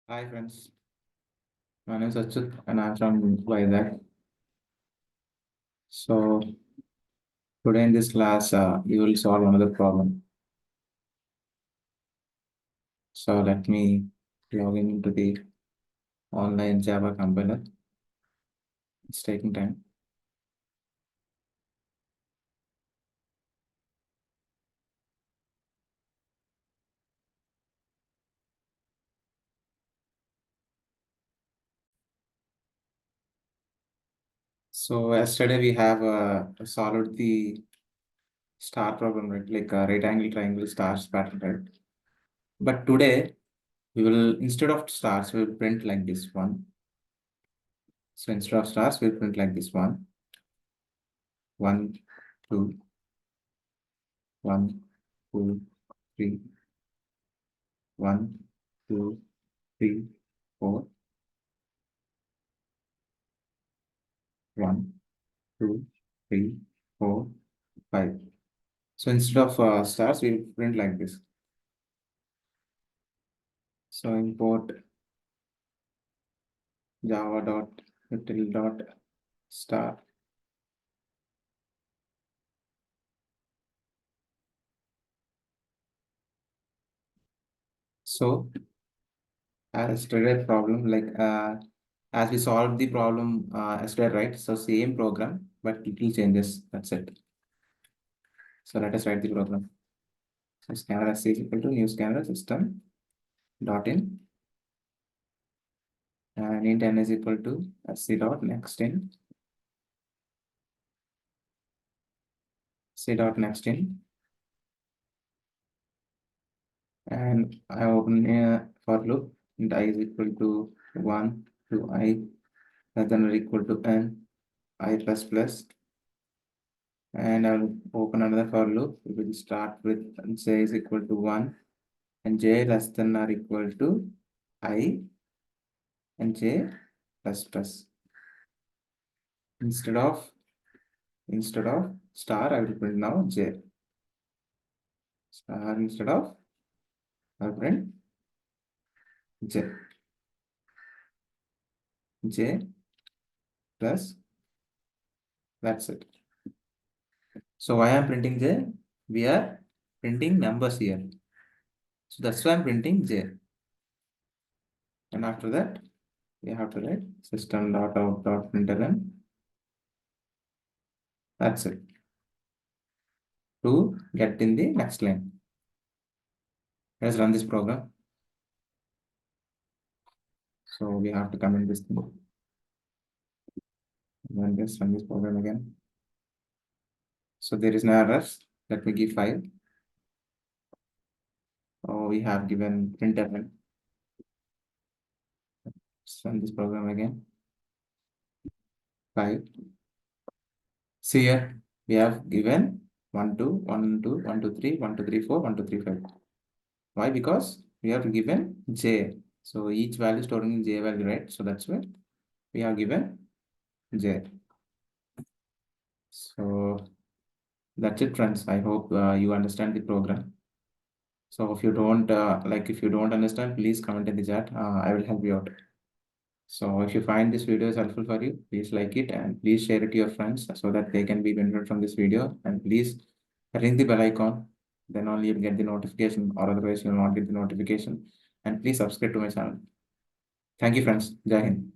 Hi friends, my name is Achut and I'm from Vizag. So today in this class, we will solve another problem. So let me log in into the online Java compiler. It's taking time. So yesterday we have solved the star problem, right? Like right angle triangle stars pattern, right? But today we will, instead of stars, we will print like this one. So instead of stars, we'll print like this one. 1, 2, 1, 2, 3, 1, 2, 3, 4, 1, 2, 3, 4, 5. So instead of stars, we print like this. So import java dot util dot star. So as yesterday problem, like as we solved the problem yesterday, right? So same program, but little changes. That's it. So let us write the program. So scanner s is equal to new scanner system dot in and int n is equal to sc dot next in c dot next in, and I open a for loop and I is equal to 1 to I less than or equal to n I plus plus, and I'll open another for loop. We will start with j is equal to 1 and j less than or equal to I and j plus plus. Instead of star, I will print now j. Star instead of, I will print j. J plus, that's it. So why I'm printing j? We are printing numbers here. So that's why I'm printing j. And after that, we have to write system dot out dot println. That's it. To get in the next line. Let's run this program. So we have to comment this thing. Run this program again. So there is no errors. Let me give 5. Oh, we have given printf. Let's run this program again. 5. See here, we have given 1, 2, 1, 2, 1, 2, 3, 1, 2, 3, 4, 1, 2, 3, 5. Why? Because we have given j. So each value storing in j value, right? So that's why we have given j. So that's it, friends. I hope you understand the program. So if you don't if you don't understand, please comment in the chat. I will help you out. So if you find this video is helpful for you, please like it and please share it to your friends so that they can be benefited from this video. And please ring the bell icon. Then only you'll get the notification, or otherwise you'll not get the notification. And please subscribe to my channel. Thank you, friends. Jai Hind.